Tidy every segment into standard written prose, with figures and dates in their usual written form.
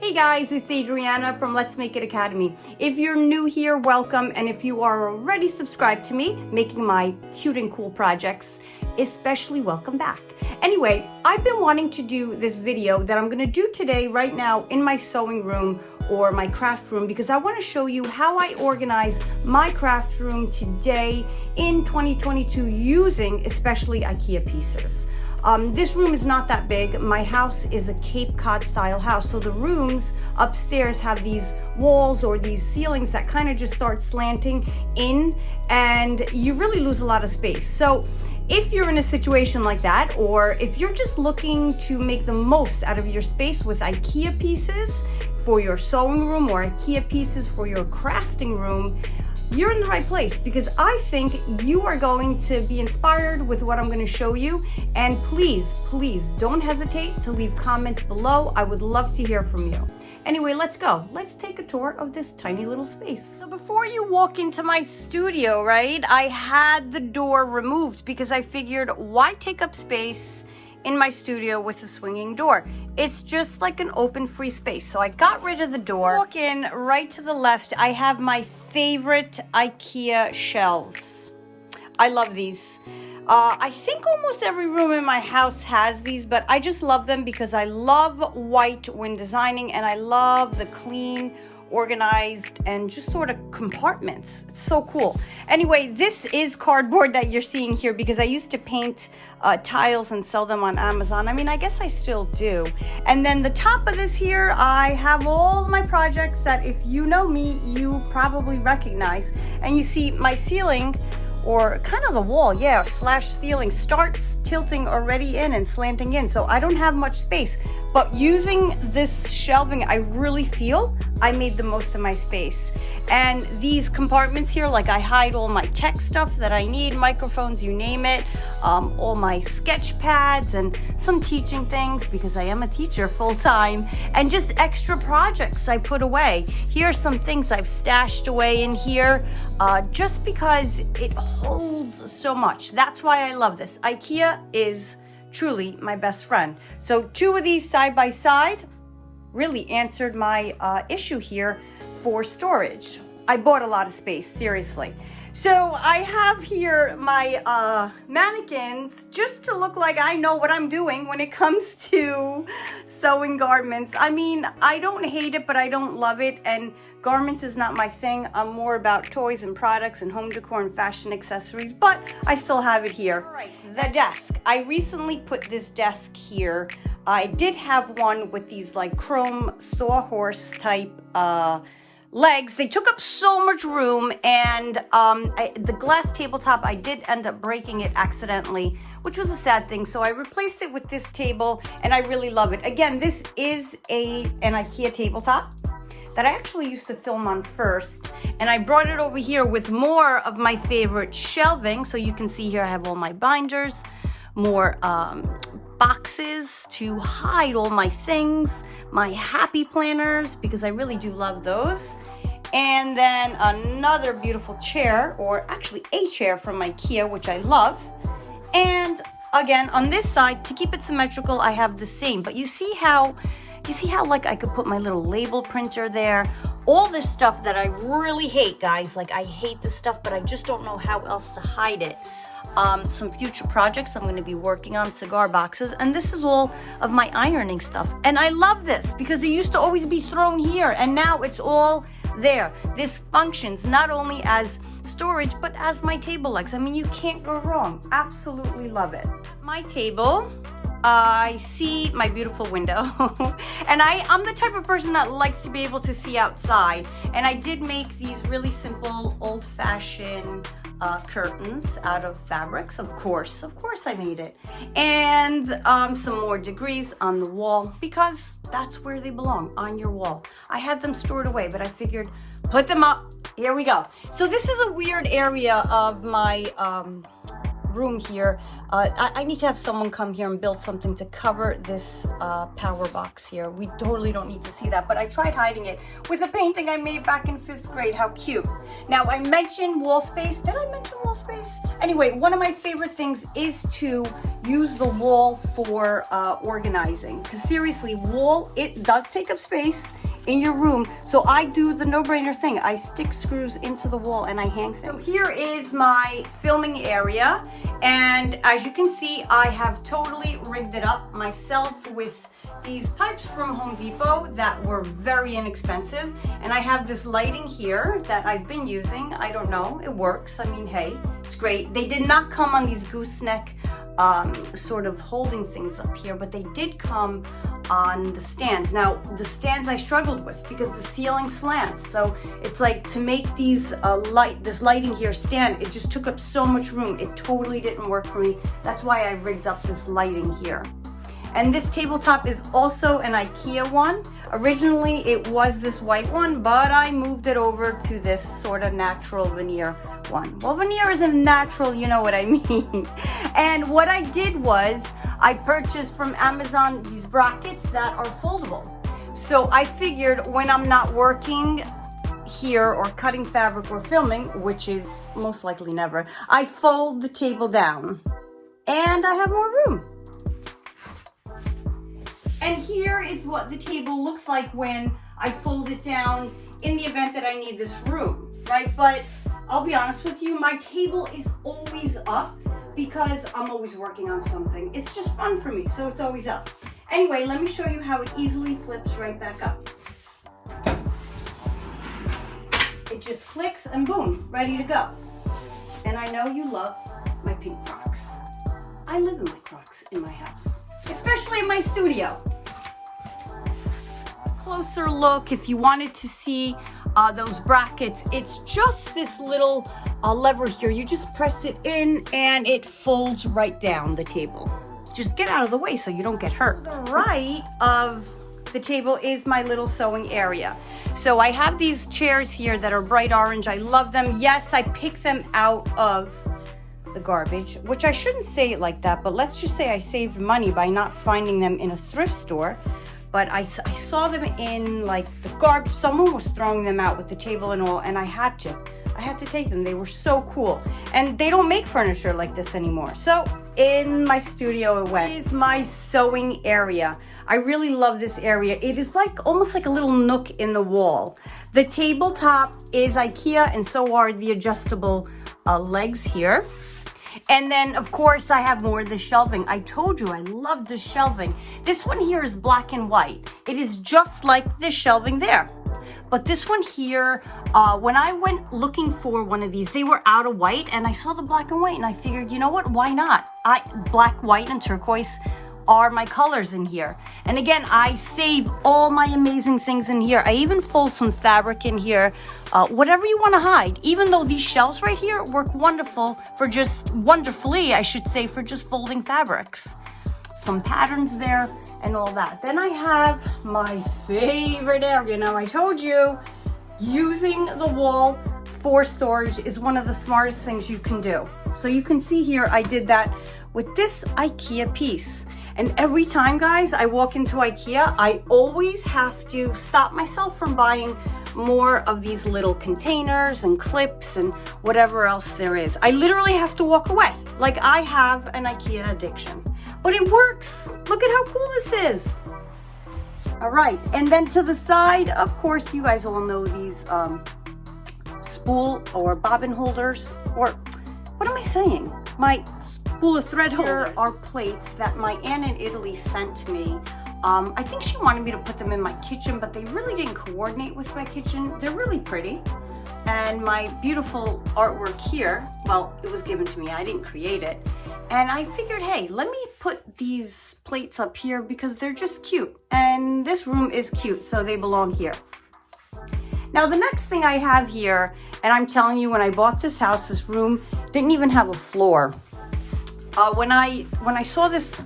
Hey guys, it's Adriana from Let's Make It Academy. If you're new here, welcome, and if you are already subscribed to me, making my cute and cool projects, especially welcome back. Anyway, I've been wanting to do this video that I'm gonna do today right now in my sewing room or my craft room because I wanna show you how I organize my craft room today in 2022 using especially IKEA pieces. This room is not that big. My house is a Cape Cod style house. So the rooms upstairs have these walls or these ceilings that kind of just start slanting in and you really lose a lot of space. So if you're in a situation like that, or if you're just looking to make the most out of your space with IKEA pieces for your sewing room or IKEA pieces for your crafting room, you're in the right place because I think you are going to be inspired with what I'm going to show you. And please don't hesitate to leave comments below. I would love to hear from you. Anyway, let's go. Let's take a tour of this tiny little space. So before you walk into my studio, right, I had the door removed because I figured why take up space in my studio with a swinging door? It's just like an open free space. So I got rid of the door. Walk in right to the left. I have my favorite IKEA shelves. I love these. I think almost every room in my house has these, but I just love them because I love white when designing and I love the clean, organized, and just sort of compartments. It's so cool. Anyway, this is cardboard that you're seeing here because I used to paint tiles and sell them on Amazon. I mean, I guess I still do. And then the top of this here, I have all my projects that if you know me, you probably recognize. And you see my ceiling, or kind of the wall, slash ceiling starts tilting already in and slanting in. So I don't have much space, but using this shelving, I really feel I made the most of my space. And these compartments here, like I hide all my tech stuff that I need, microphones, you name it, all my sketch pads and some teaching things because I am a teacher full time, and just extra projects I put away. Here are some things I've stashed away in here just because it holds so much. That's why I love this. IKEA is truly my best friend. So two of these side by side really answered my issue here for storage. I bought a lot of space, seriously. So I have here my mannequins just to look like I know what I'm doing when it comes to sewing garments. I mean, I don't hate it, but I don't love it. And garments is not my thing. I'm more about toys and products and home decor and fashion accessories, but I still have it here. All right, the desk. I recently put this desk here. I did have one with these like chrome sawhorse type legs. They took up so much room, and the glass tabletop, I did end up breaking it accidentally, which was a sad thing. So I replaced it with this table, and I really love it. Again, this is an IKEA tabletop that I actually used to film on first, and I brought it over here with more of my favorite shelving. So you can see here I have all my binders, more boxes to hide all my things, my happy planners, because I really do love those. And then another beautiful chair, or actually a chair from IKEA, which I love. And again, on this side, to keep it symmetrical, I have the same. But you see how like I could put my little label printer there. All this stuff that I really hate, guys. Like I hate this stuff, but I just don't know how else to hide it. Some future projects I'm going to be working on, cigar boxes, and this is all of my ironing stuff. And I love this because it used to always be thrown here, and now it's all there. This functions not only as storage, but as my table legs. I mean, you can't go wrong. Absolutely love it. My table, I see my beautiful window and I'm the type of person that likes to be able to see outside, and I did make these really simple old-fashioned curtains out of fabrics. Of course I made it. And some more degrees on the wall because that's where they belong, on your wall. I had them stored away, but I figured put them up. Here we go. So this is a weird area of my room here. I need to have someone come here and build something to cover this power box here. We totally don't need to see that, but I tried hiding it with a painting I made back in 5th grade. How cute. Now, I mentioned wall space. Did I mention wall space? Anyway, one of my favorite things is to use the wall for organizing, because seriously, it does take up space in your room. So I do the no-brainer thing. I stick screws into the wall and I hang things. So here is my filming area, and as you can see, I have totally rigged it up myself with these pipes from Home Depot that were very inexpensive, and I have this lighting here that I've been using. I don't know, it works. I mean, hey, it's great. They did not come on these gooseneck sort of holding things up here, but they did come on the stands. Now, the stands I struggled with because the ceiling slants, so it's like to make these this lighting here stand, it just took up so much room. It totally didn't work for me. That's why I rigged up this lighting here. And this tabletop is also an IKEA one. Originally, it was this white one, but I moved it over to this sort of natural veneer one. Well, veneer isn't natural, you know what I mean. And what I did was, I purchased from Amazon these brackets that are foldable. So I figured when I'm not working here or cutting fabric or filming, which is most likely never, I fold the table down and I have more room. And here is what the table looks like when I fold it down in the event that I need this room, right? But I'll be honest with you, my table is always up because I'm always working on something. It's just fun for me, so it's always up. Anyway, let me show you how it easily flips right back up. It just clicks and boom, ready to go. And I know you love my pink Crocs. I live in my Crocs in my house, especially in my studio. Closer look, if you wanted to see those brackets, it's just this little lever here. You just press it in and it folds right down the table. Just get out of the way so you don't get hurt. To the right of the table is my little sewing area. So I have these chairs here that are bright orange. I love them. Yes, I picked them out of the garbage, which I shouldn't say it like that, but let's just say I saved money by not finding them in a thrift store. But I saw them in like the garbage. Someone was throwing them out with the table and all, and I had to take them. They were so cool. And they don't make furniture like this anymore. So in my studio it went. This is my sewing area. I really love this area. It is like almost like a little nook in the wall. The tabletop is IKEA, and so are the adjustable legs here. And then, of course, I have more of the shelving. I told you I love the shelving. This one here is black and white. It is just like this shelving there. But this one here, when I went looking for one of these, they were out of white, and I saw the black and white, and I figured, you know what, why not? Black, white, and turquoise are my colors in here. And again, I save all my amazing things in here. I even fold some fabric in here, whatever you want to hide. Even though these shelves right here work wonderfully, I should say, for just folding fabrics. Some patterns there and all that. Then I have my favorite area. Now, I told you, using the wall for storage is one of the smartest things you can do. So you can see here, I did that with this IKEA piece. And every time, guys, I walk into IKEA, I always have to stop myself from buying more of these little containers and clips and whatever else there is. I literally have to walk away. Like, I have an IKEA addiction. But it works. Look at how cool this is. All right, and then to the side, of course, you guys all know these spool or bobbin holders, or what am I saying? My spool of thread holder. Here are plates that my aunt in Italy sent to me. I think she wanted me to put them in my kitchen, but they really didn't coordinate with my kitchen. They're really pretty. And my beautiful artwork here, well, it was given to me. I didn't create it. And I figured, hey, let me put these plates up here because they're just cute. And this room is cute, so they belong here. Now, the next thing I have here, and I'm telling you, when I bought this house, this room didn't even have a floor. When I saw this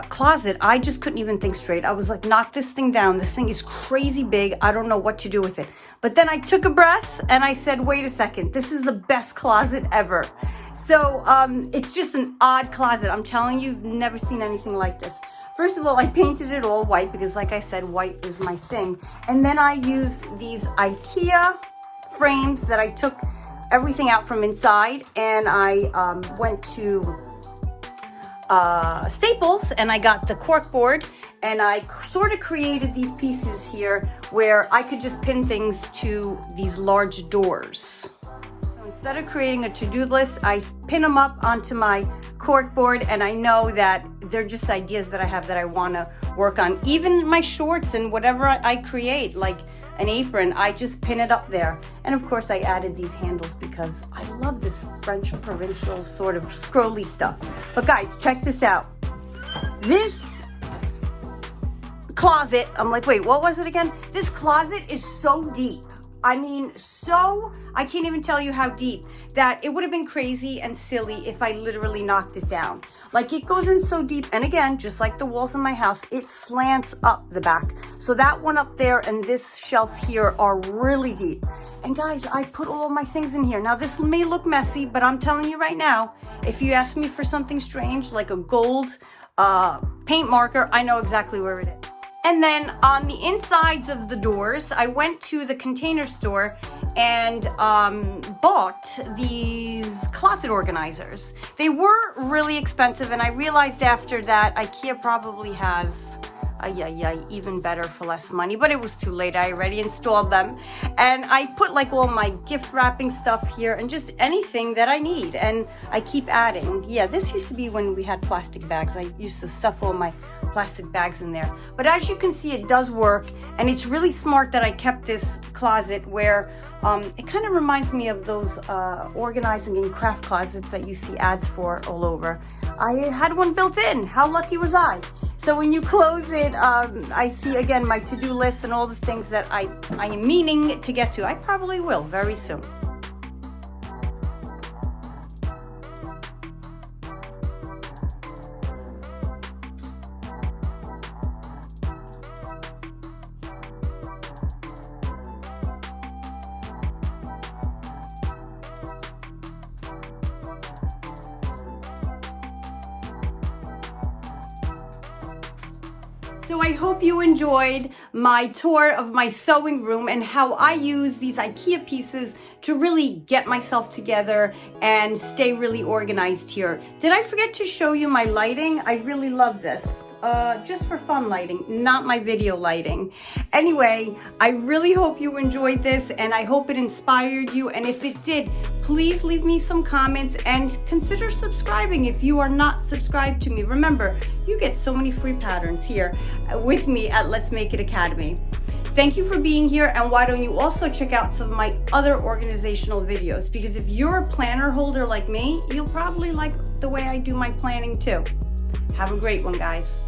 closet, I just couldn't even think straight. I was like, knock this thing down. This thing is crazy big. I don't know what to do with it. But then I took a breath and I said, wait a second, this is the best closet ever. So it's just an odd closet. I'm telling you, you've never seen anything like this. First of all, I painted it all white because, like I said, white is my thing. And then I used these IKEA frames that I took everything out from inside, and I went to Staples and I got the cork board, and I sort of created these pieces here where I could just pin things to these large doors. So instead of creating a to-do list, I pin them up onto my cork board, and I know that they're just ideas that I have that I want to work on. Even my shorts and whatever I create, like an apron, I just pin it up there. And of course I added these handles because I love this French provincial sort of scrolly stuff. But guys, check this out. This closet, I'm like, wait, what was it again? This closet is so deep. I mean, I can't even tell you how deep, that it would have been crazy and silly if I literally knocked it down. Like, it goes in so deep, and again, just like the walls in my house, it slants up the back. So that one up there and this shelf here are really deep. And guys, I put all my things in here. Now, this may look messy, but I'm telling you right now, if you ask me for something strange, like a gold paint marker, I know exactly where it is. And then on the insides of the doors, I went to the Container Store and bought these closet organizers. They were really expensive, and I realized after that IKEA probably has even better for less money, but it was too late. I already installed them, and I put like all my gift wrapping stuff here and just anything that I need, and I keep adding. Yeah, this used to be when we had plastic bags. I used to stuff all my plastic bags in there, but as you can see, it does work, and it's really smart that I kept this closet where it kind of reminds me of those organizing and craft closets that you see ads for all over. I had one built in. How lucky was I? So when you close it, I see again my to-do list and all the things that I am meaning to get to. I probably will very soon. So I hope you enjoyed my tour of my sewing room and how I use these IKEA pieces to really get myself together and stay really organized here. Did I forget to show you my lighting? I really love this. Just for fun lighting, not my video lighting. Anyway, I really hope you enjoyed this, and I hope it inspired you. And if it did, please leave me some comments and consider subscribing if you are not subscribed to me. Remember, you get so many free patterns here with me at Let's Make It Academy. Thank you for being here, and why don't you also check out some of my other organizational videos, because if you're a planner holder like me, you'll probably like the way I do my planning too. Have a great one, guys.